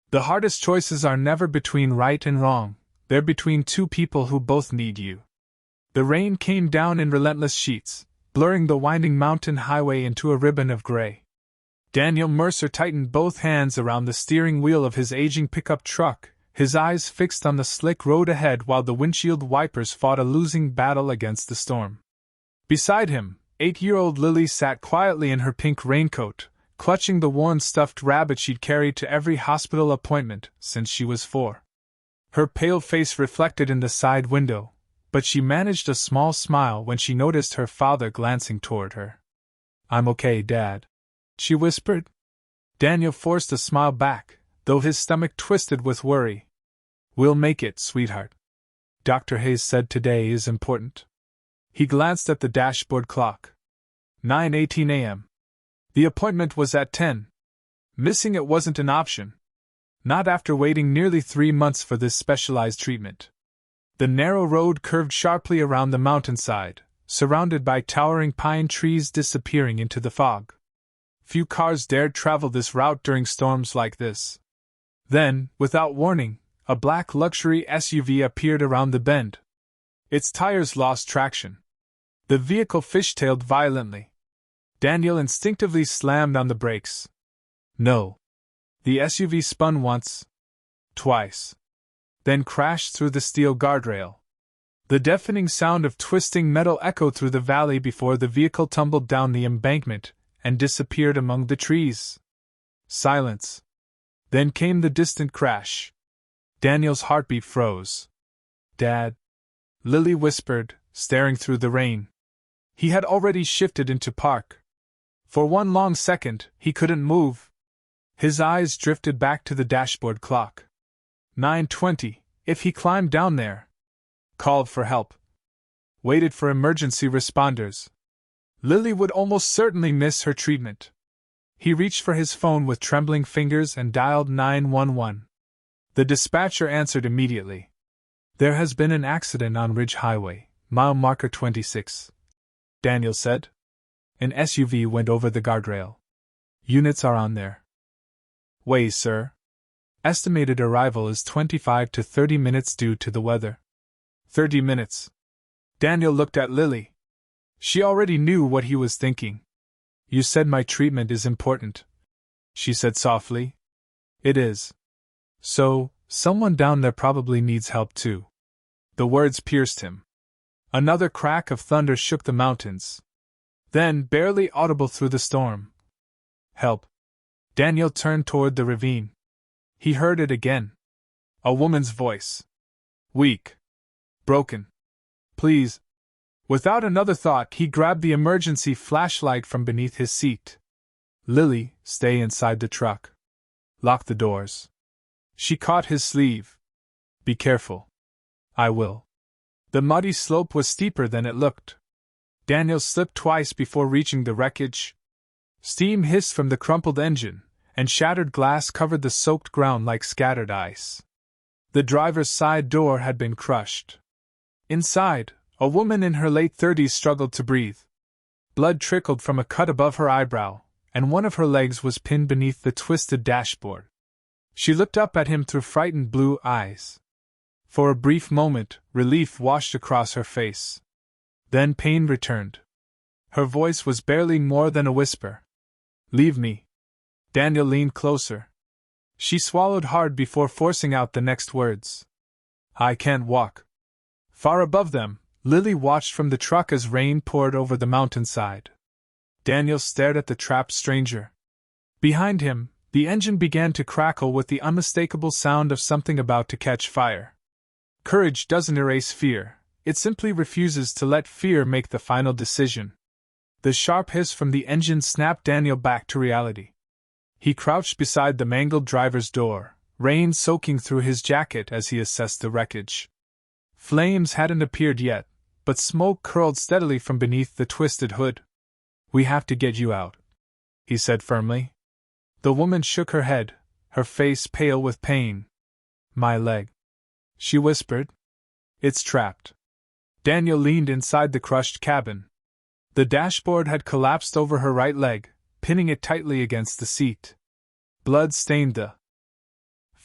The hardest choices are never between right and wrong, they're between two people who both need you. The rain came down in relentless sheets, blurring the winding mountain highway into a ribbon of gray. Daniel Mercer tightened both hands around the steering wheel of his aging pickup truck, his eyes fixed on the slick road ahead while the windshield wipers fought a losing battle against the storm. Beside him, 8-year-old Lily sat quietly in her pink raincoat, clutching the worn stuffed rabbit she'd carried to every hospital appointment since she was 4. Her pale face reflected in the side window, but she managed a small smile when she noticed her father glancing toward her. "I'm okay, Dad," she whispered. Daniel forced a smile back, though his stomach twisted with worry. "We'll make it, sweetheart. Dr. Hayes said today is important." He glanced at the dashboard clock. 9:18 a.m. The appointment was at 10. Missing it wasn't an option. Not after waiting nearly 3 months for this specialized treatment. The narrow road curved sharply around the mountainside, surrounded by towering pine trees disappearing into the fog. Few cars dared travel this route during storms like this. Then, without warning, a black luxury SUV appeared around the bend. Its tires lost traction. The vehicle fishtailed violently. Daniel instinctively slammed on the brakes. No. The SUV spun once, twice, then crashed through the steel guardrail. The deafening sound of twisting metal echoed through the valley before the vehicle tumbled down the embankment and disappeared among the trees. Silence. Then came the distant crash. Daniel's heartbeat froze. "Dad," Lily whispered, staring through the rain. He had already shifted into park. For one long second, he couldn't move. His eyes drifted back to the dashboard clock. 9:20, if he climbed down there. Called for help. Waited for emergency responders. Lily would almost certainly miss her treatment. He reached for his phone with trembling fingers and dialed 911. The dispatcher answered immediately. "There has been an accident on Ridge Highway, mile marker 26. Daniel said. An SUV went over the guardrail. Units are on there. Way, sir. Estimated arrival is 25 to 30 minutes due to the weather. 30 minutes. Daniel looked at Lily. She already knew what he was thinking. "You said my treatment is important," she said softly. "It is. So, someone down there probably needs help too." The words pierced him. Another crack of thunder shook the mountains. Then, barely audible through the storm. "Help." Daniel turned toward the ravine. He heard it again. A woman's voice. Weak. Broken. "Please." Without another thought, he grabbed the emergency flashlight from beneath his seat. "Lily, stay inside the truck. Lock the doors." She caught his sleeve. "Be careful." "I will." The muddy slope was steeper than it looked. Daniel slipped twice before reaching the wreckage. Steam hissed from the crumpled engine, and shattered glass covered the soaked ground like scattered ice. The driver's side door had been crushed. Inside, a woman in her late 30s struggled to breathe. Blood trickled from a cut above her eyebrow, and one of her legs was pinned beneath the twisted dashboard. She looked up at him through frightened blue eyes. For a brief moment, relief washed across her face. Then pain returned. Her voice was barely more than a whisper. "Leave me." Daniel leaned closer. She swallowed hard before forcing out the next words. "I can't walk." Far above them, Lily watched from the truck as rain poured over the mountainside. Daniel stared at the trapped stranger. Behind him, the engine began to crackle with the unmistakable sound of something about to catch fire. Courage doesn't erase fear, it simply refuses to let fear make the final decision. The sharp hiss from the engine snapped Daniel back to reality. He crouched beside the mangled driver's door, rain soaking through his jacket as he assessed the wreckage. Flames hadn't appeared yet, but smoke curled steadily from beneath the twisted hood. "We have to get you out," he said firmly. The woman shook her head, her face pale with pain. "My leg," she whispered. "It's trapped." Daniel leaned inside the crushed cabin. The dashboard had collapsed over her right leg, pinning it tightly against the seat. Blood stained the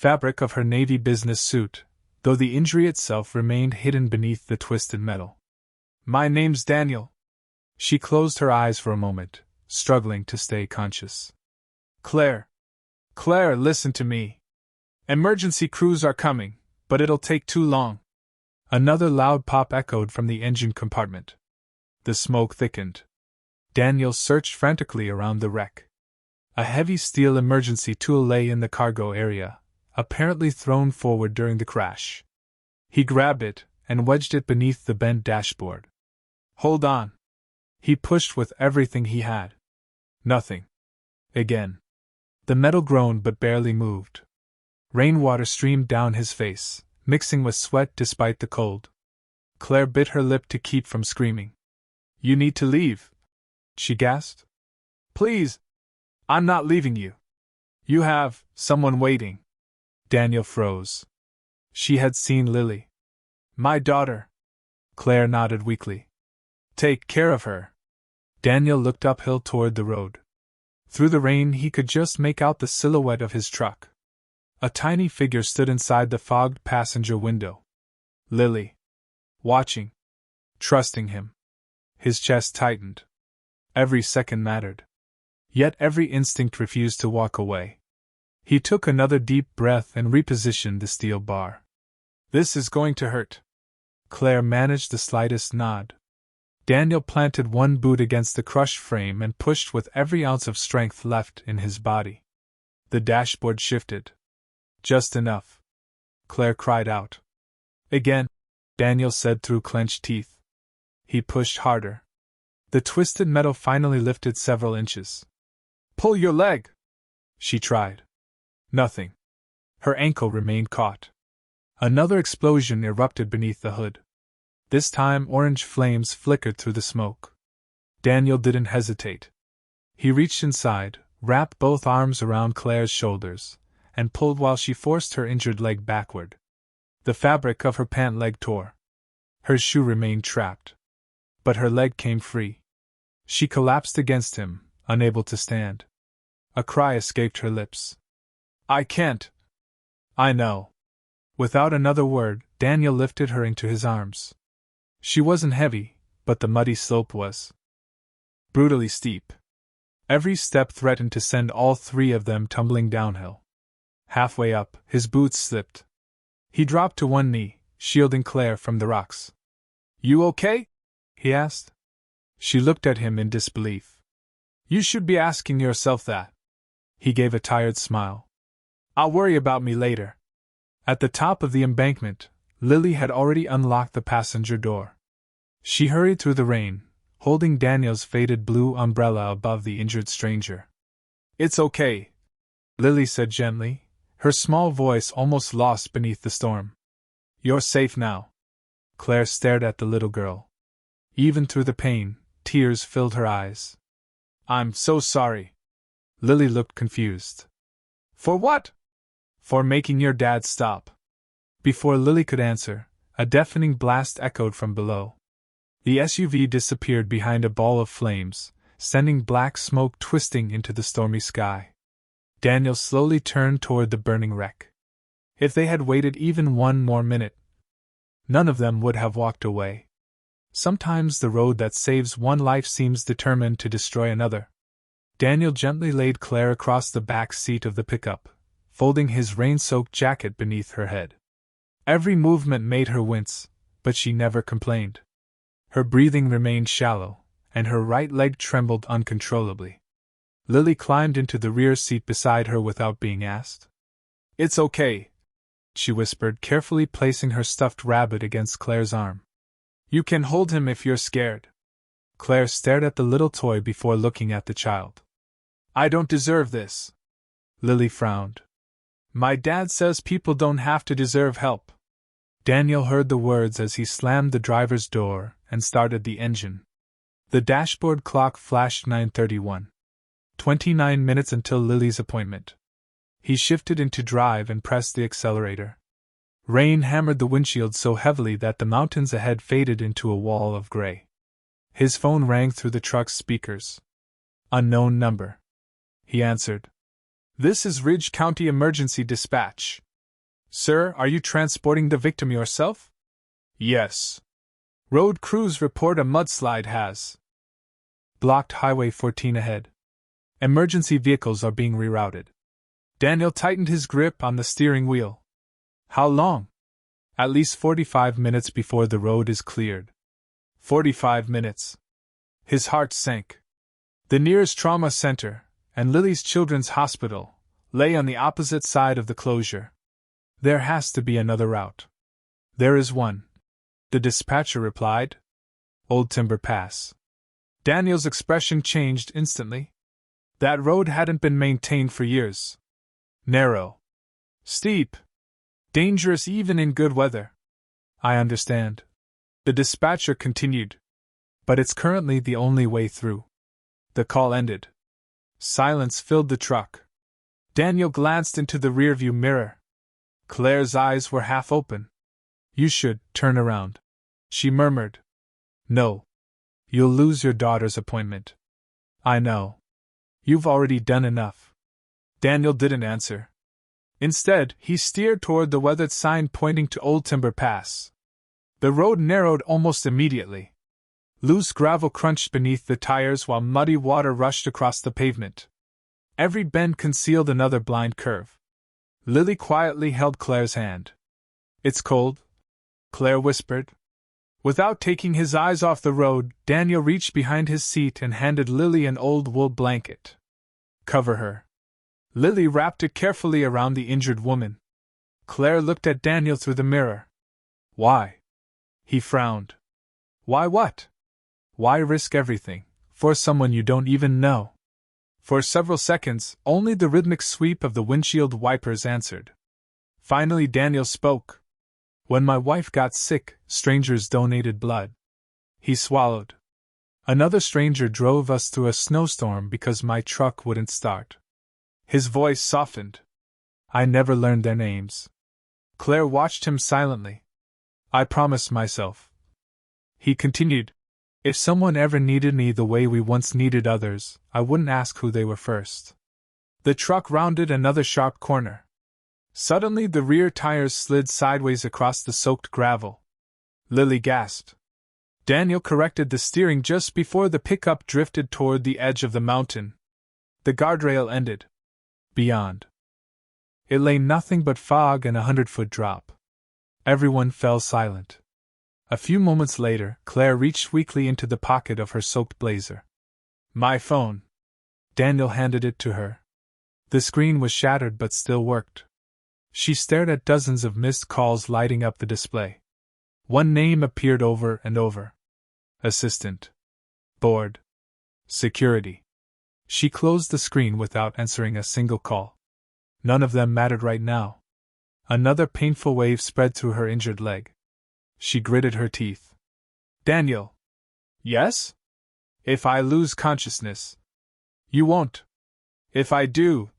fabric of her navy business suit, though the injury itself remained hidden beneath the twisted metal. "My name's Daniel." She closed her eyes for a moment, struggling to stay conscious. "Claire. Claire, listen to me. Emergency crews are coming, but it'll take too long." Another loud pop echoed from the engine compartment. The smoke thickened. Daniel searched frantically around the wreck. A heavy steel emergency tool lay in the cargo area, apparently thrown forward during the crash. He grabbed it and wedged it beneath the bent dashboard. "Hold on." He pushed with everything he had. Nothing. Again. The metal groaned but barely moved. Rainwater streamed down his face, mixing with sweat despite the cold. Claire bit her lip to keep from screaming. "You need to leave," she gasped. "Please. I'm not leaving you. You have someone waiting." Daniel froze. She had seen Lily. "My daughter." Claire nodded weakly. "Take care of her." Daniel looked uphill toward the road. Through the rain he could just make out the silhouette of his truck. A tiny figure stood inside the fogged passenger window. Lily. Watching. Trusting him. His chest tightened. Every second mattered. Yet every instinct refused to walk away. He took another deep breath and repositioned the steel bar. "This is going to hurt." Claire managed the slightest nod. Daniel planted one boot against the crushed frame and pushed with every ounce of strength left in his body. The dashboard shifted. "Just enough." Claire cried out. "Again," Daniel said through clenched teeth. He pushed harder. The twisted metal finally lifted several inches. "Pull your leg!" she tried. Nothing. Her ankle remained caught. Another explosion erupted beneath the hood. This time orange flames flickered through the smoke. Daniel didn't hesitate. He reached inside, wrapped both arms around Claire's shoulders, and pulled while she forced her injured leg backward. The fabric of her pant leg tore. Her shoe remained trapped. But her leg came free. She collapsed against him, unable to stand. A cry escaped her lips. "I can't." "I know." Without another word, Daniel lifted her into his arms. She wasn't heavy, but the muddy slope was brutally steep. Every step threatened to send all three of them tumbling downhill. Halfway up, his boots slipped. He dropped to one knee, shielding Claire from the rocks. "You okay?" he asked. She looked at him in disbelief. "You should be asking yourself that." He gave a tired smile. "I'll worry about me later." At the top of the embankment, Lily had already unlocked the passenger door. She hurried through the rain, holding Daniel's faded blue umbrella above the injured stranger. "It's okay," Lily said gently, her small voice almost lost beneath the storm. "You're safe now." Claire stared at the little girl. Even through the pain, tears filled her eyes. "I'm so sorry." Lily looked confused. "For what?" "For making your dad stop." Before Lily could answer, a deafening blast echoed from below. The SUV disappeared behind a ball of flames, sending black smoke twisting into the stormy sky. Daniel slowly turned toward the burning wreck. If they had waited even one more minute, none of them would have walked away. Sometimes the road that saves one life seems determined to destroy another. Daniel gently laid Claire across the back seat of the pickup, folding his rain-soaked jacket beneath her head. Every movement made her wince, but she never complained. Her breathing remained shallow, and her right leg trembled uncontrollably. Lily climbed into the rear seat beside her without being asked. "It's okay," she whispered, carefully placing her stuffed rabbit against Claire's arm. "You can hold him if you're scared." Claire stared at the little toy before looking at the child. "I don't deserve this." Lily frowned. "My dad says people don't have to deserve help." Daniel heard the words as he slammed the driver's door and started the engine. The dashboard clock flashed 9:31. 29 minutes until Lily's appointment. He shifted into drive and pressed the accelerator. Rain hammered the windshield so heavily that the mountains ahead faded into a wall of gray. His phone rang through the truck's speakers. "Unknown number." He answered. "This is Ridge County Emergency Dispatch. Sir, are you transporting the victim yourself? Yes. Road crews report a mudslide has blocked Highway 14 ahead. Emergency vehicles are being rerouted. Daniel tightened his grip on the steering wheel. How long? At least 45 minutes before the road is cleared. 45 minutes. His heart sank. The nearest trauma center, and Lily's Children's Hospital, lay on the opposite side of the closure. There has to be another route. There is one, the dispatcher replied. Old Timber Pass. Daniel's expression changed instantly. That road hadn't been maintained for years. Narrow. Steep. Dangerous even in good weather. I understand. The dispatcher continued. But it's currently the only way through. The call ended. Silence filled the truck. Daniel glanced into the rearview mirror. Claire's eyes were half open. You should turn around, she murmured. No. You'll lose your daughter's appointment. I know. You've already done enough. Daniel didn't answer. Instead, he steered toward the weathered sign pointing to Old Timber Pass. The road narrowed almost immediately. Loose gravel crunched beneath the tires while muddy water rushed across the pavement. Every bend concealed another blind curve. Lily quietly held Claire's hand. It's cold, Claire whispered. Without taking his eyes off the road, Daniel reached behind his seat and handed Lily an old wool blanket. Cover her. Lily wrapped it carefully around the injured woman. Claire looked at Daniel through the mirror. Why? He frowned. Why what? Why risk everything, for someone you don't even know? For several seconds, only the rhythmic sweep of the windshield wipers answered. Finally Daniel spoke. When my wife got sick, strangers donated blood. He swallowed. Another stranger drove us through a snowstorm because my truck wouldn't start. His voice softened. I never learned their names. Claire watched him silently. I promised myself. He continued. If someone ever needed me the way we once needed others, I wouldn't ask who they were first. The truck rounded another sharp corner. Suddenly the rear tires slid sideways across the soaked gravel. Lily gasped. Daniel corrected the steering just before the pickup drifted toward the edge of the mountain. The guardrail ended. Beyond it lay nothing but fog and 100-foot drop. Everyone fell silent. A few moments later, Claire reached weakly into the pocket of her soaked blazer. My phone. Daniel handed it to her. The screen was shattered but still worked. She stared at dozens of missed calls lighting up the display. One name appeared over and over. Assistant. Board. Security. She closed the screen without answering a single call. None of them mattered right now. Another painful wave spread through her injured leg. She gritted her teeth. Daniel. Yes? If I lose consciousness. You won't. If I do.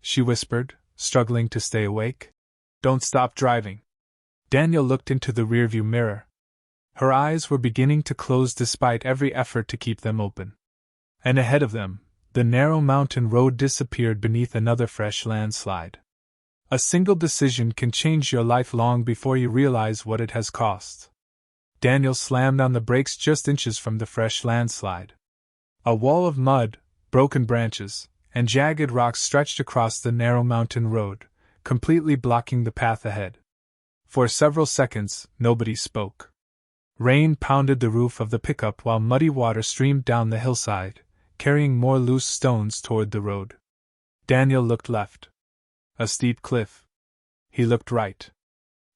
She whispered, struggling to stay awake. Don't stop driving. Daniel looked into the rearview mirror. Her eyes were beginning to close despite every effort to keep them open. And ahead of them, the narrow mountain road disappeared beneath another fresh landslide. A single decision can change your life long before you realize what it has cost. Daniel slammed on the brakes just inches from the fresh landslide. A wall of mud, broken branches, and jagged rocks stretched across the narrow mountain road, completely blocking the path ahead. For several seconds, nobody spoke. Rain pounded the roof of the pickup while muddy water streamed down the hillside, carrying more loose stones toward the road. Daniel looked left. A steep cliff. He looked right.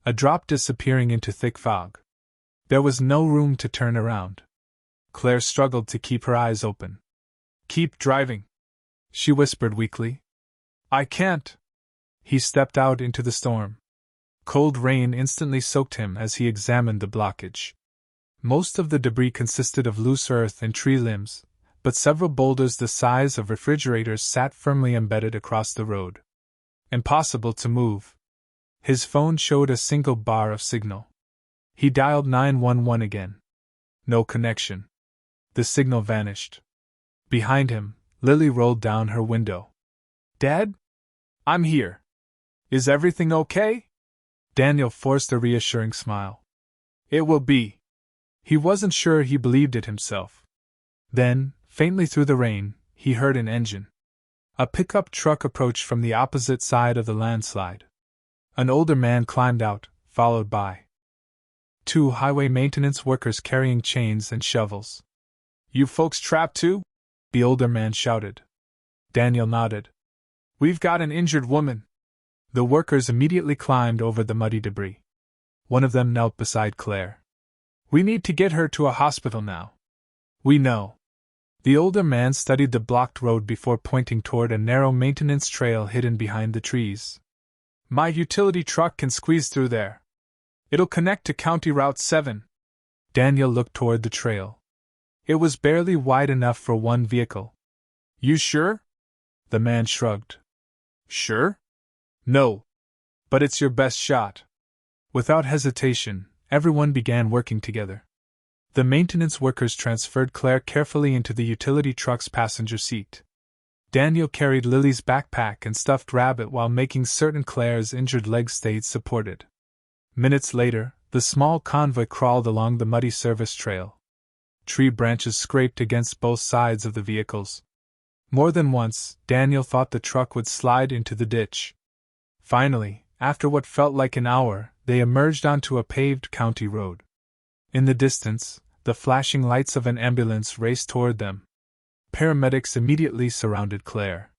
A drop disappearing into thick fog. There was no room to turn around. Claire struggled to keep her eyes open. Keep driving, she whispered weakly. I can't. He stepped out into the storm. Cold rain instantly soaked him as he examined the blockage. Most of the debris consisted of loose earth and tree limbs, but several boulders the size of refrigerators sat firmly embedded across the road. Impossible to move. His phone showed a single bar of signal. He dialed 911 again. No connection. The signal vanished. Behind him, Lily rolled down her window. Dad? I'm here. Is everything okay? Daniel forced a reassuring smile. It will be. He wasn't sure he believed it himself. Then, faintly through the rain, he heard an engine. A pickup truck approached from the opposite side of the landslide. An older man climbed out, followed by two highway maintenance workers carrying chains and shovels. You folks trapped too? The older man shouted. Daniel nodded. We've got an injured woman. The workers immediately climbed over the muddy debris. One of them knelt beside Claire. We need to get her to a hospital now. We know. The older man studied the blocked road before pointing toward a narrow maintenance trail hidden behind the trees. My utility truck can squeeze through there. It'll connect to County Route 7. Daniel looked toward the trail. It was barely wide enough for one vehicle. You sure? The man shrugged. Sure? No. But it's your best shot. Without hesitation, everyone began working together. The maintenance workers transferred Claire carefully into the utility truck's passenger seat. Daniel carried Lily's backpack and stuffed rabbit while making certain Claire's injured legs stayed supported. Minutes later, the small convoy crawled along the muddy service trail. Tree branches scraped against both sides of the vehicles. More than once, Daniel thought the truck would slide into the ditch. Finally, after what felt like an hour, they emerged onto a paved county road. In the distance, the flashing lights of an ambulance raced toward them. Paramedics immediately surrounded Claire.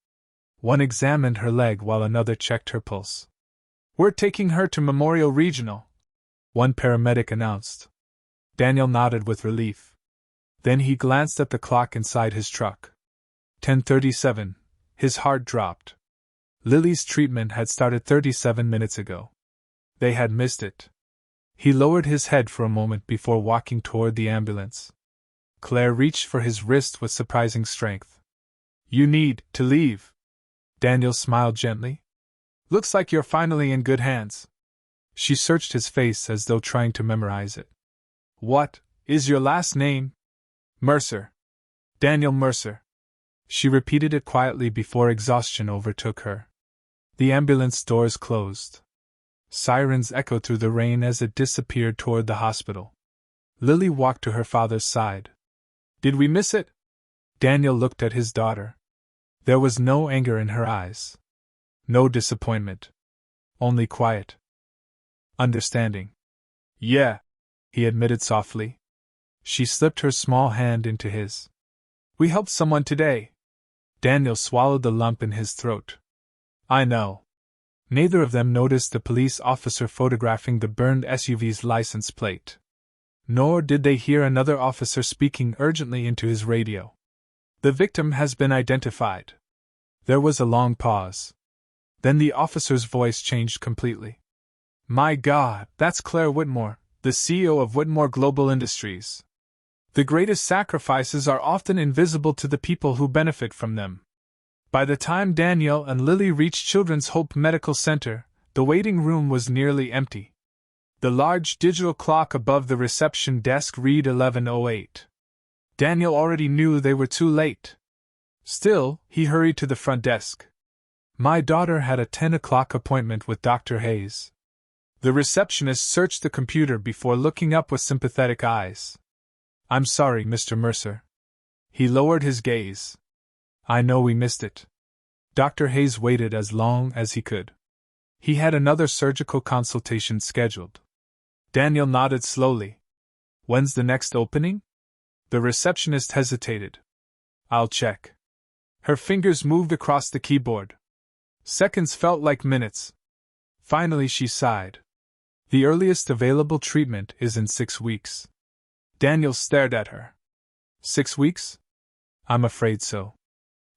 One examined her leg while another checked her pulse. We're taking her to Memorial Regional, one paramedic announced. Daniel nodded with relief. Then he glanced at the clock inside his truck. 10:37. His heart dropped. Lily's treatment had started 37 minutes ago. They had missed it. He lowered his head for a moment before walking toward the ambulance. Claire reached for his wrist with surprising strength. You need to leave. Daniel smiled gently. Looks like you're finally in good hands. She searched his face as though trying to memorize it. What is your last name? Mercer. Daniel Mercer. She repeated it quietly before exhaustion overtook her. The ambulance doors closed. Sirens echoed through the rain as it disappeared toward the hospital. Lily walked to her father's side. Did we miss it? Daniel looked at his daughter. There was no anger in her eyes. No disappointment. Only quiet. Understanding. Yeah, he admitted softly. She slipped her small hand into his. We helped someone today. Daniel swallowed the lump in his throat. I know. Neither of them noticed the police officer photographing the burned SUV's license plate. Nor did they hear another officer speaking urgently into his radio. The victim has been identified. There was a long pause. Then the officer's voice changed completely. My God, that's Claire Whitmore, the CEO of Whitmore Global Industries. The greatest sacrifices are often invisible to the people who benefit from them. By the time Daniel and Lily reached Children's Hope Medical Center, the waiting room was nearly empty. The large digital clock above the reception desk read 11:08. Daniel already knew they were too late. Still, he hurried to the front desk. My daughter had a 10 o'clock appointment with Dr. Hayes. The receptionist searched the computer before looking up with sympathetic eyes. I'm sorry, Mr. Mercer. He lowered his gaze. I know we missed it. Dr. Hayes waited as long as he could. He had another surgical consultation scheduled. Daniel nodded slowly. When's the next opening? The receptionist hesitated. I'll check. Her fingers moved across the keyboard. Seconds felt like minutes. Finally she sighed. The earliest available treatment is in 6 weeks. Daniel stared at her. 6 weeks? I'm afraid so.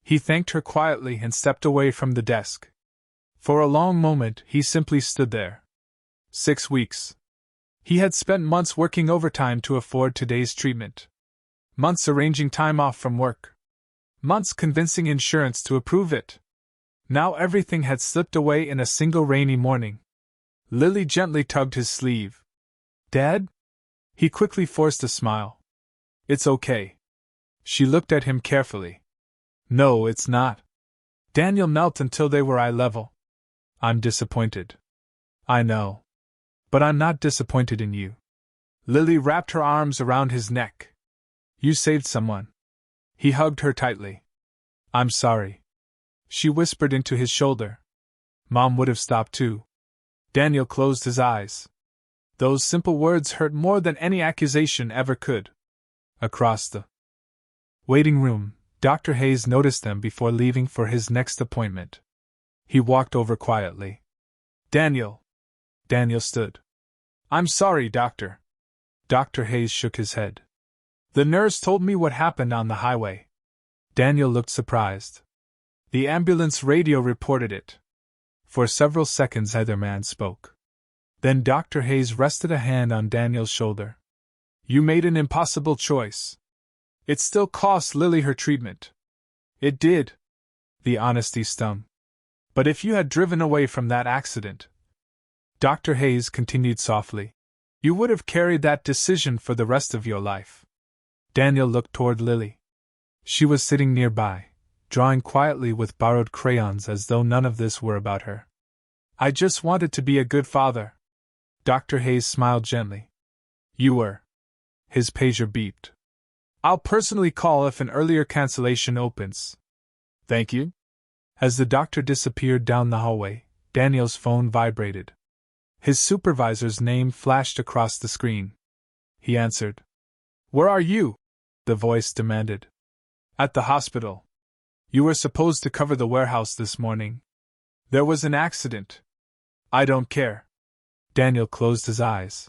He thanked her quietly and stepped away from the desk. For a long moment he simply stood there. 6 weeks. He had spent months working overtime to afford today's treatment. Months arranging time off from work. Months convincing insurance to approve it. Now everything had slipped away in a single rainy morning. Lily gently tugged his sleeve. Dad? He quickly forced a smile. It's okay. She looked at him carefully. No, it's not. Daniel knelt until they were eye level. I'm disappointed. I know. But I'm not disappointed in you. Lily wrapped her arms around his neck. You saved someone. He hugged her tightly. I'm sorry. She whispered into his shoulder. Mom would have stopped too. Daniel closed his eyes. Those simple words hurt more than any accusation ever could. Across the waiting room, Dr. Hayes noticed them before leaving for his next appointment. He walked over quietly. Daniel. Daniel stood. I'm sorry, doctor. Dr. Hayes shook his head. The nurse told me what happened on the highway. Daniel looked surprised. The ambulance radio reported it. For several seconds neither man spoke. Then Dr. Hayes rested a hand on Daniel's shoulder. You made an impossible choice. It still cost Lily her treatment. It did. The honesty stung. But if you had driven away from that accident, Dr. Hayes continued softly, you would have carried that decision for the rest of your life. Daniel looked toward Lily. She was sitting nearby, drawing quietly with borrowed crayons as though none of this were about her. I just wanted to be a good father. Dr. Hayes smiled gently. You were. His pager beeped. I'll personally call if an earlier cancellation opens. Thank you. As the doctor disappeared down the hallway, Daniel's phone vibrated. His supervisor's name flashed across the screen. He answered. Where are you? The voice demanded. At the hospital. You were supposed to cover the warehouse this morning. There was an accident. I don't care. Daniel closed his eyes.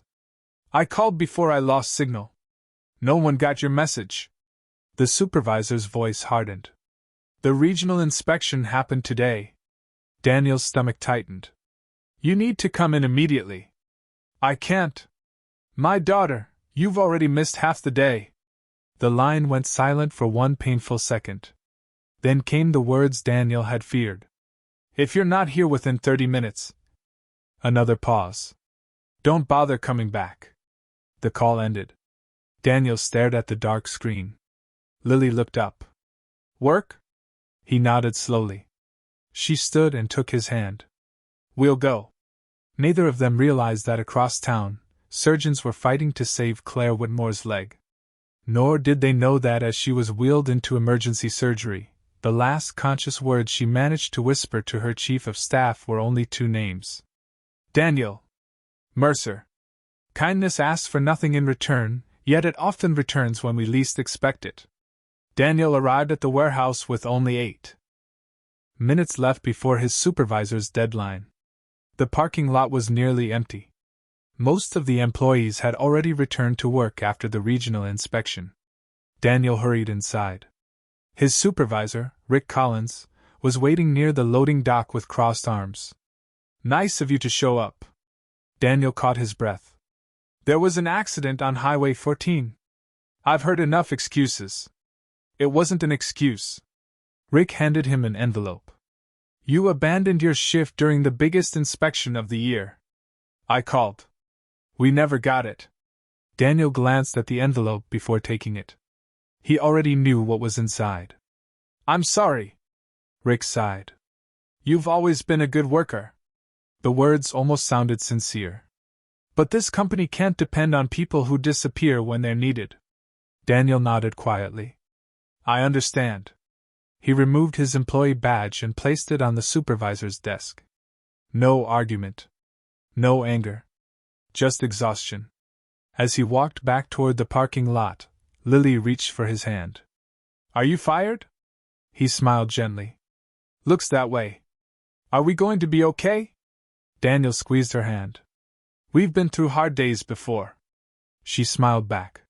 I called before I lost signal. No one got your message. The supervisor's voice hardened. The regional inspection happened today. Daniel's stomach tightened. You need to come in immediately. I can't. My daughter, you've already missed half the day. The line went silent for one painful second. Then came the words Daniel had feared. If you're not here within 30 minutes. Another pause. Don't bother coming back. The call ended. Daniel stared at the dark screen. Lily looked up. Work? He nodded slowly. She stood and took his hand. We'll go. Neither of them realized that across town, surgeons were fighting to save Claire Whitmore's leg. Nor did they know that as she was wheeled into emergency surgery, the last conscious words she managed to whisper to her chief of staff were only two names. Daniel. Mercer. Kindness asks for nothing in return, yet it often returns when we least expect it. Daniel arrived at the warehouse with only 8 minutes left before his supervisor's deadline. The parking lot was nearly empty. Most of the employees had already returned to work after the regional inspection. Daniel hurried inside. His supervisor, Rick Collins, was waiting near the loading dock with crossed arms. Nice of you to show up. Daniel caught his breath. There was an accident on Highway 14. I've heard enough excuses. It wasn't an excuse. Rick handed him an envelope. You abandoned your shift during the biggest inspection of the year. I called. We never got it. Daniel glanced at the envelope before taking it. He already knew what was inside. I'm sorry. Rick sighed. You've always been a good worker. The words almost sounded sincere. But this company can't depend on people who disappear when they're needed. Daniel nodded quietly. I understand. He removed his employee badge and placed it on the supervisor's desk. No argument. No anger. Just exhaustion. As he walked back toward the parking lot, Lily reached for his hand. Are you fired? He smiled gently. Looks that way. Are we going to be okay? Daniel squeezed her hand. We've been through hard days before. She smiled back.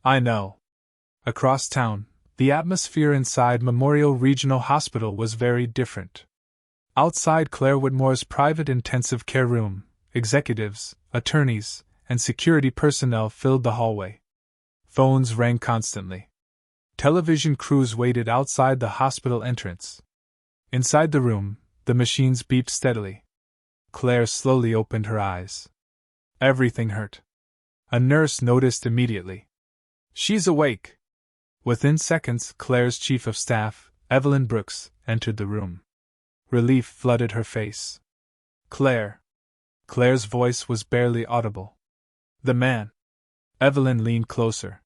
I know. Across town, the atmosphere inside Memorial Regional Hospital was very different. Outside Claire Whitmore's private intensive care room, executives, attorneys, and security personnel filled the hallway. Phones rang constantly. Television crews waited outside the hospital entrance. Inside the room, the machines beeped steadily. Claire slowly opened her eyes. Everything hurt. A nurse noticed immediately. She's awake. Within seconds, Claire's chief of staff, Evelyn Brooks, entered the room. Relief flooded her face. Claire. Claire's voice was barely audible. The man. Evelyn leaned closer.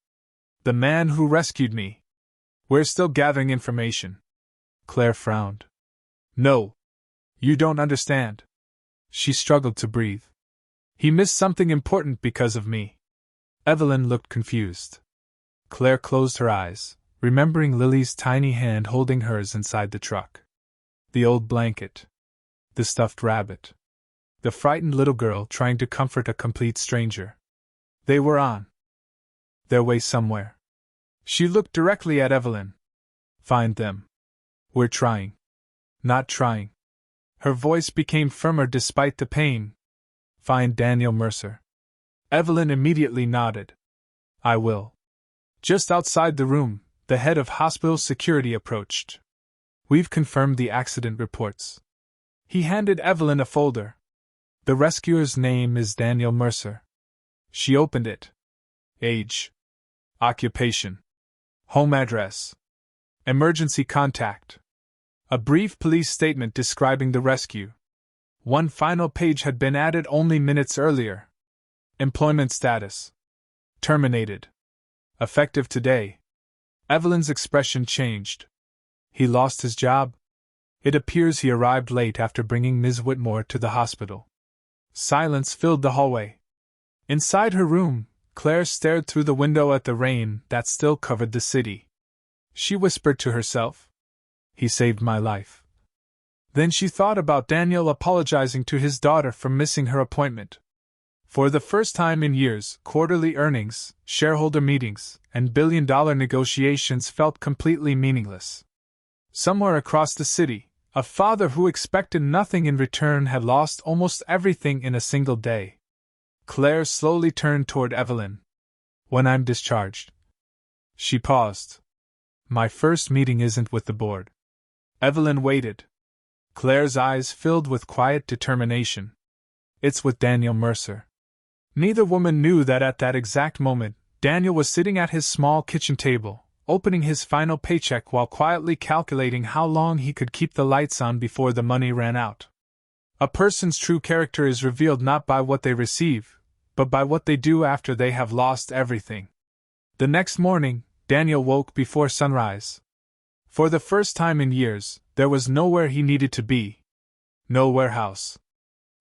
The man who rescued me. We're still gathering information. Claire frowned. No. You don't understand. She struggled to breathe. He missed something important because of me. Evelyn looked confused. Claire closed her eyes, remembering Lily's tiny hand holding hers inside the truck. The old blanket. The stuffed rabbit. The frightened little girl trying to comfort a complete stranger. They were on their way somewhere. She looked directly at Evelyn. Find them. We're trying. Not trying. Her voice became firmer despite the pain. Find Daniel Mercer. Evelyn immediately nodded. I will. Just outside the room, the head of hospital security approached. We've confirmed the accident reports. He handed Evelyn a folder. The rescuer's name is Daniel Mercer. She opened it. Age. Occupation. Home address. Emergency contact. A brief police statement describing the rescue. One final page had been added only minutes earlier. Employment status. Terminated. Effective today. Evelyn's expression changed. He lost his job? It appears he arrived late after bringing Ms. Whitmore to the hospital. Silence filled the hallway. Inside her room, Claire stared through the window at the rain that still covered the city. She whispered to herself, He saved my life. Then she thought about Daniel apologizing to his daughter for missing her appointment. For the first time in years, quarterly earnings, shareholder meetings, and billion-dollar negotiations felt completely meaningless. Somewhere across the city, a father who expected nothing in return had lost almost everything in a single day. Claire slowly turned toward Evelyn. When I'm discharged. She paused. My first meeting isn't with the board. Evelyn waited. Claire's eyes filled with quiet determination. It's with Daniel Mercer. Neither woman knew that at that exact moment, Daniel was sitting at his small kitchen table, opening his final paycheck while quietly calculating how long he could keep the lights on before the money ran out. A person's true character is revealed not by what they receive, but by what they do after they have lost everything. The next morning, Daniel woke before sunrise. For the first time in years, there was nowhere he needed to be. No warehouse.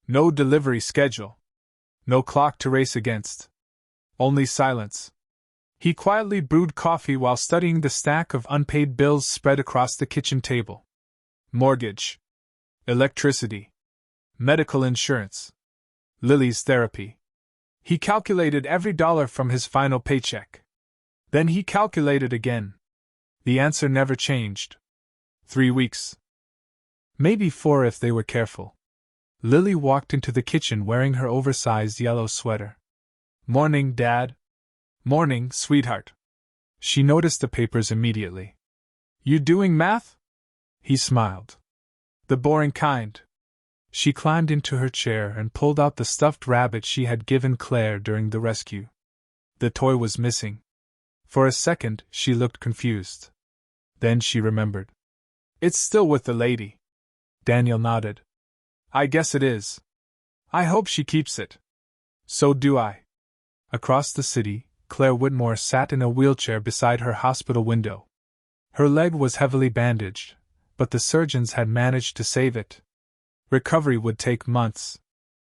No delivery schedule. No clock to race against. Only silence. He quietly brewed coffee while studying the stack of unpaid bills spread across the kitchen table. Mortgage. Electricity. Medical insurance. Lily's therapy. He calculated every dollar from his final paycheck. Then he calculated again. The answer never changed. 3 weeks. Maybe 4 if they were careful. Lily walked into the kitchen wearing her oversized yellow sweater. Morning, Dad. Morning, sweetheart. She noticed the papers immediately. You doing math? He smiled. The boring kind. She climbed into her chair and pulled out the stuffed rabbit she had given Claire during the rescue. The toy was missing. For a second, she looked confused. Then she remembered. It's still with the lady. Daniel nodded. I guess it is. I hope she keeps it. So do I. Across the city, Claire Whitmore sat in a wheelchair beside her hospital window. Her leg was heavily bandaged, but the surgeons had managed to save it. Recovery would take months.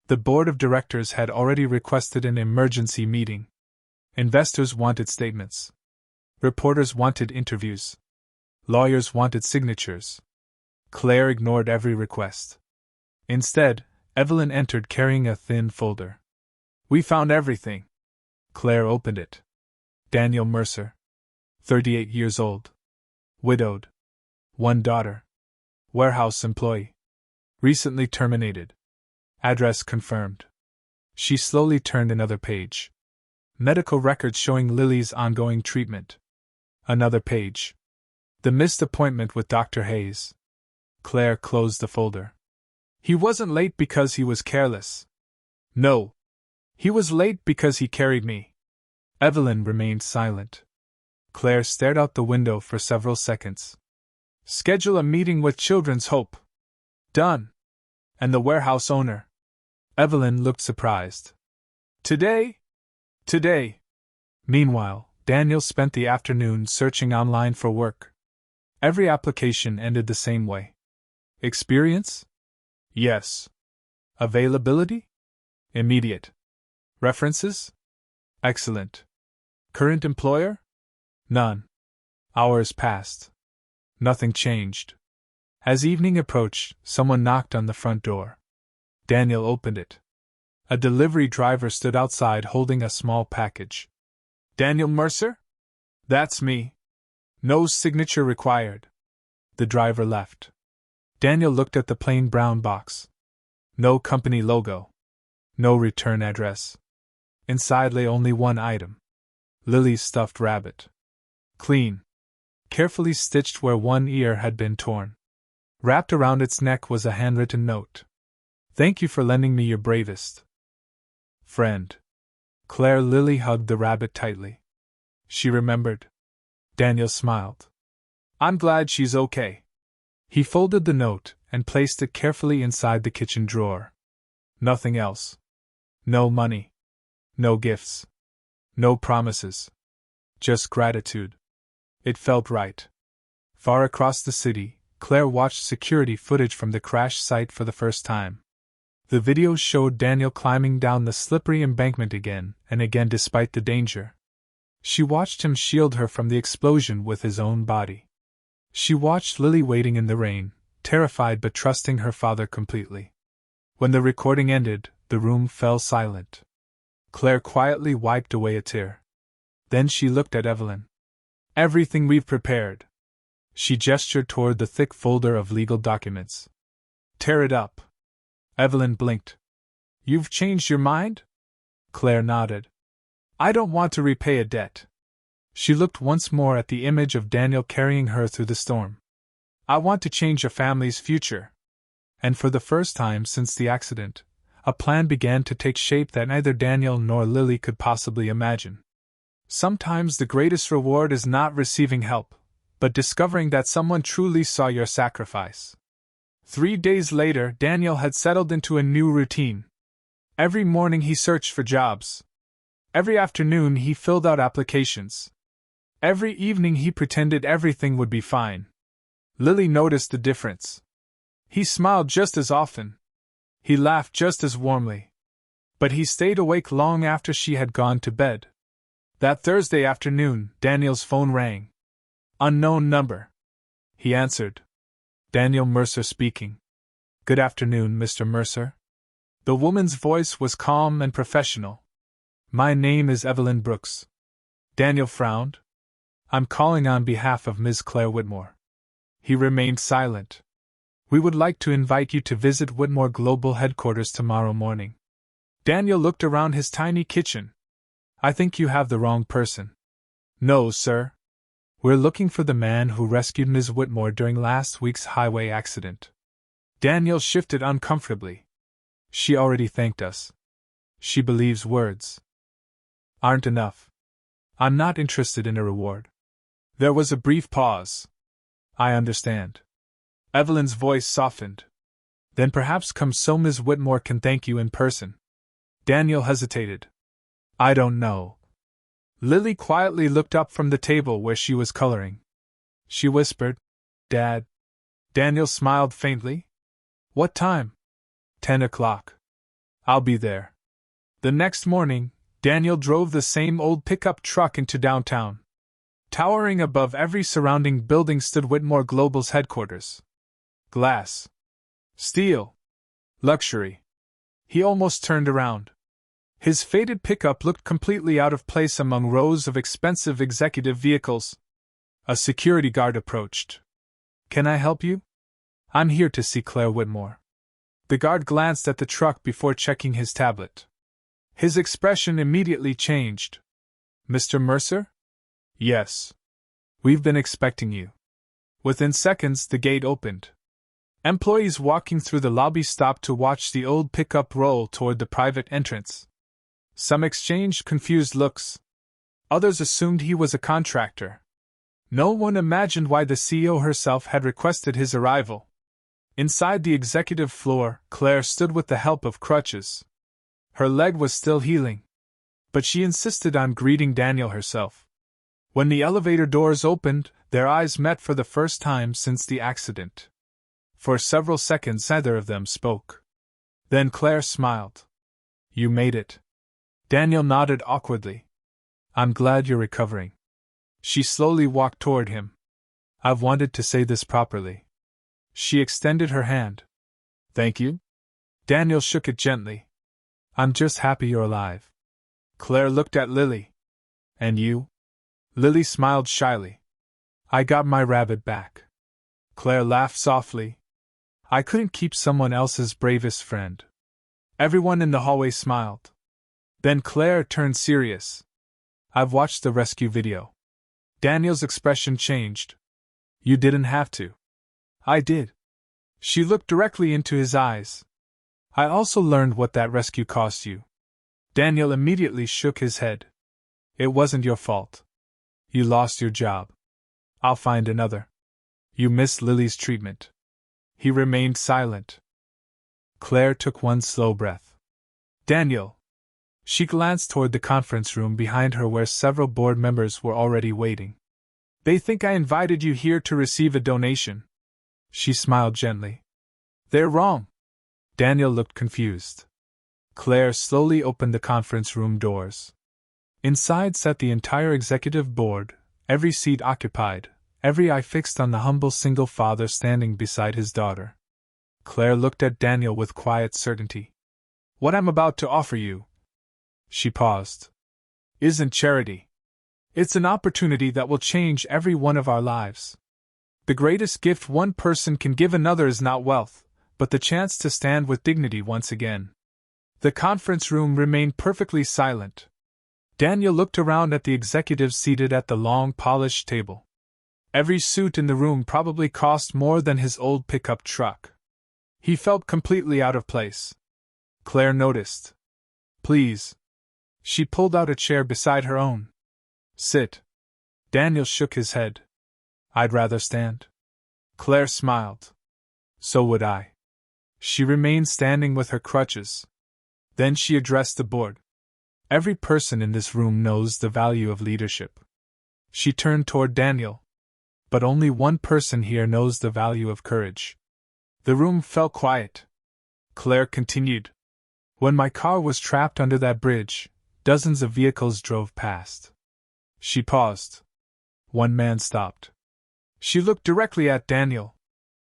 The board of directors had already requested an emergency meeting. Investors wanted statements. Reporters wanted interviews. Lawyers wanted signatures. Claire ignored every request. Instead, Evelyn entered carrying a thin folder. We found everything. Claire opened it. Daniel Mercer. 38 years old. Widowed. 1 daughter. Warehouse employee. Recently terminated. Address confirmed. She slowly turned another page. Medical records showing Lily's ongoing treatment. Another page. The missed appointment with Dr. Hayes. Claire closed the folder. He wasn't late because he was careless. No. He was late because he carried me. Evelyn remained silent. Claire stared out the window for several seconds. Schedule a meeting with Children's Hope. Done. And the warehouse owner. Evelyn looked surprised. Today? Today. Meanwhile, Daniel spent the afternoon searching online for work. Every application ended the same way. Experience? Yes. Availability? Immediate. References? Excellent. Current employer? None. Hours passed. Nothing changed. As evening approached, someone knocked on the front door. Daniel opened it. A delivery driver stood outside holding a small package. Daniel Mercer? That's me. No signature required. The driver left. Daniel looked at the plain brown box. No company logo. No return address. Inside lay only one item. Lily's stuffed rabbit. Clean. Carefully stitched where one ear had been torn. Wrapped around its neck was a handwritten note. Thank you for lending me your bravest friend. Claire. Lily hugged the rabbit tightly. She remembered. Daniel smiled. I'm glad she's okay. He folded the note and placed it carefully inside the kitchen drawer. Nothing else. No money. No gifts. No promises. Just gratitude. It felt right. Far across the city, Claire watched security footage from the crash site for the first time. The video showed Daniel climbing down the slippery embankment again and again despite the danger. She watched him shield her from the explosion with his own body. She watched Lily waiting in the rain, terrified but trusting her father completely. When the recording ended, the room fell silent. Claire quietly wiped away a tear. Then she looked at Evelyn. Everything we've prepared. She gestured toward the thick folder of legal documents. Tear it up. Evelyn blinked. You've changed your mind? Claire nodded. I don't want to repay a debt. She looked once more at the image of Daniel carrying her through the storm. I want to change a family's future. And for the first time since the accident, a plan began to take shape that neither Daniel nor Lily could possibly imagine. Sometimes the greatest reward is not receiving help, but discovering that someone truly saw your sacrifice. 3 days later, Daniel had settled into a new routine. Every morning he searched for jobs. Every afternoon he filled out applications. Every evening he pretended everything would be fine. Lily noticed the difference. He smiled just as often. He laughed just as warmly. But he stayed awake long after she had gone to bed. That Thursday afternoon, Daniel's phone rang. Unknown number. He answered. Daniel Mercer speaking. Good afternoon, Mr. Mercer. The woman's voice was calm and professional. My name is Evelyn Brooks. Daniel frowned. I'm calling on behalf of Ms. Claire Whitmore. He remained silent. We would like to invite you to visit Whitmore Global Headquarters tomorrow morning. Daniel looked around his tiny kitchen. I think you have the wrong person. No, sir. We're looking for the man who rescued Ms. Whitmore during last week's highway accident. Daniel shifted uncomfortably. She already thanked us. She believes words aren't enough. I'm not interested in a reward. There was a brief pause. I understand. Evelyn's voice softened. Then perhaps come so Ms. Whitmore can thank you in person. Daniel hesitated. I don't know. Lily quietly looked up from the table where she was coloring. She whispered, Dad. Daniel smiled faintly. What time? 10 o'clock. I'll be there. The next morning, Daniel drove the same old pickup truck into downtown. Towering above every surrounding building stood Whitmore Global's headquarters. Glass. Steel. Luxury. He almost turned around. His faded pickup looked completely out of place among rows of expensive executive vehicles. A security guard approached. Can I help you? I'm here to see Claire Whitmore. The guard glanced at the truck before checking his tablet. His expression immediately changed. Mr. Mercer? Yes. We've been expecting you. Within seconds, the gate opened. Employees walking through the lobby stopped to watch the old pickup roll toward the private entrance. Some exchanged confused looks. Others assumed he was a contractor. No one imagined why the CEO herself had requested his arrival. Inside the executive floor, Claire stood with the help of crutches. Her leg was still healing, but she insisted on greeting Daniel herself. When the elevator doors opened, their eyes met for the first time since the accident. For several seconds neither of them spoke. Then Claire smiled. "You made it." Daniel nodded awkwardly. "I'm glad you're recovering." She slowly walked toward him. "I've wanted to say this properly." She extended her hand. "Thank you?" Daniel shook it gently. "I'm just happy you're alive." Claire looked at Lily. "And you?" Lily smiled shyly. "I got my rabbit back." Claire laughed softly. "I couldn't keep someone else's bravest friend." Everyone in the hallway smiled. Then Claire turned serious. "I've watched the rescue video." Daniel's expression changed. "You didn't have to." "I did." She looked directly into his eyes. "I also learned what that rescue cost you." Daniel immediately shook his head. "It wasn't your fault. You lost your job. I'll find another. You missed Lily's treatment." He remained silent. Claire took one slow breath. "Daniel." She glanced toward the conference room behind her where several board members were already waiting. "They think I invited you here to receive a donation." She smiled gently. "They're wrong." Daniel looked confused. Claire slowly opened the conference room doors. Inside sat the entire executive board, every seat occupied, every eye fixed on the humble single father standing beside his daughter. Claire looked at Daniel with quiet certainty. "What I'm about to offer you," she paused, "isn't charity. It's an opportunity that will change every one of our lives. The greatest gift one person can give another is not wealth, but the chance to stand with dignity once again." The conference room remained perfectly silent. Daniel looked around at the executives seated at the long, polished table. Every suit in the room probably cost more than his old pickup truck. He felt completely out of place. Claire noticed. "Please." She pulled out a chair beside her own. "Sit." Daniel shook his head. "I'd rather stand." Claire smiled. "So would I." She remained standing with her crutches. Then she addressed the board. "Every person in this room knows the value of leadership." She turned toward Daniel. "But only one person here knows the value of courage." The room fell quiet. Claire continued. "When my car was trapped under that bridge, dozens of vehicles drove past." She paused. One man stopped. She looked directly at Daniel.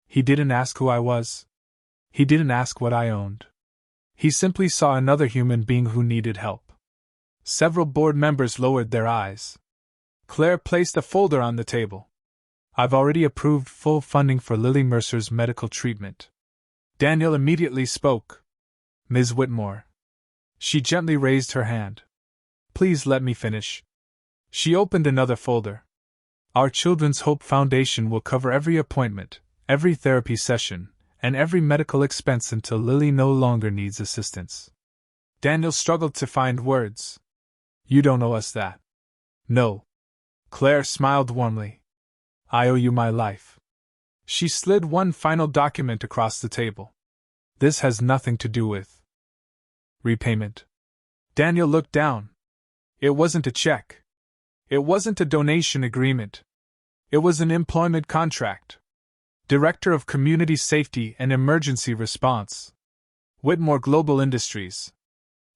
"He didn't ask who I was. He didn't ask what I owned. He simply saw another human being who needed help." Several board members lowered their eyes. Claire placed a folder on the table. "I've already approved full funding for Lily Mercer's medical treatment." Daniel immediately spoke. "Ms. Whitmore." She gently raised her hand. "Please let me finish." She opened another folder. "Our Children's Hope Foundation will cover every appointment, every therapy session, and every medical expense until Lily no longer needs assistance." Daniel struggled to find words. "You don't owe us that." "No." Claire smiled warmly. "I owe you my life." She slid one final document across the table. "This has nothing to do with repayment." Daniel looked down. It wasn't a check. It wasn't a donation agreement. It was an employment contract. Director of Community Safety and Emergency Response, Whitmore Global Industries.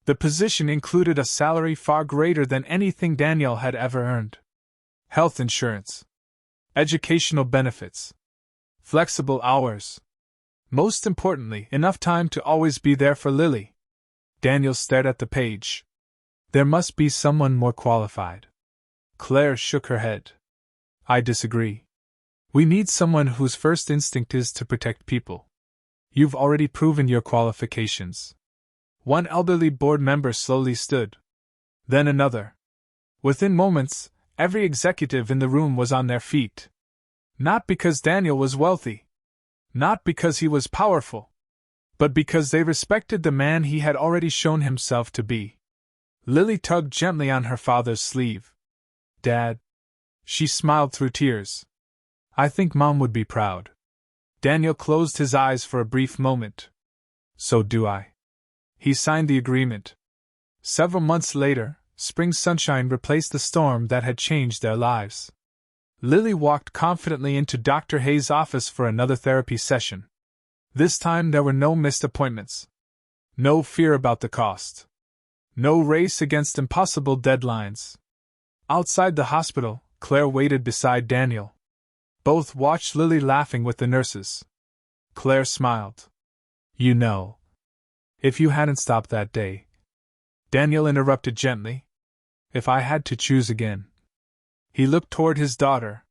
The position included a salary far greater than anything Daniel had ever earned. Health insurance. Educational benefits. Flexible hours. Most importantly, enough time to always be there for Lily. Daniel stared at the page. There must be someone more qualified. Claire shook her head. "I disagree. We need someone whose first instinct is to protect people. You've already proven your qualifications." One elderly board member slowly stood. Then another. Within moments, every executive in the room was on their feet. Not because Daniel was wealthy. Not because he was powerful. But because they respected the man he had already shown himself to be. Lily tugged gently on her father's sleeve. "Dad." She smiled through tears. "I think Mom would be proud." Daniel closed his eyes for a brief moment. So do I. He signed the agreement. Several months later, spring sunshine replaced the storm that had changed their lives. Lily walked confidently into Dr. Hayes' office for another therapy session. This time there were no missed appointments. No fear about the cost. No race against impossible deadlines. Outside the hospital, Claire waited beside Daniel. Both watched Lily laughing with the nurses. Claire smiled. You know. If you hadn't stopped that day. Daniel interrupted gently. If I had to choose again. He looked toward his daughter.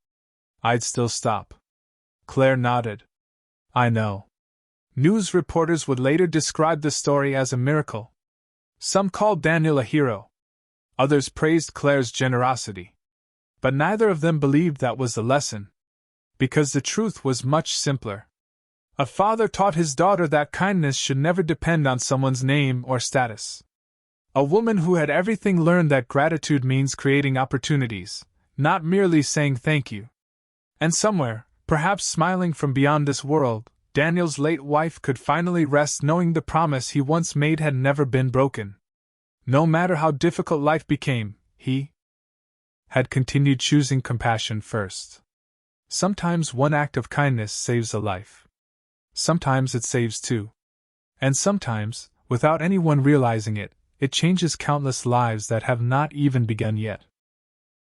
I'd still stop. Claire nodded. I know. News reporters would later describe the story as a miracle. Some called Daniel a hero. Others praised Claire's generosity. But neither of them believed that was the lesson. Because the truth was much simpler. A father taught his daughter that kindness should never depend on someone's name or status. A woman who had everything learned that gratitude means creating opportunities, not merely saying thank you. And somewhere, perhaps smiling from beyond this world, Daniel's late wife could finally rest knowing the promise he once made had never been broken. No matter how difficult life became, he had continued choosing compassion first. Sometimes one act of kindness saves a life. Sometimes it saves two. And sometimes, without anyone realizing it, it changes countless lives that have not even begun yet.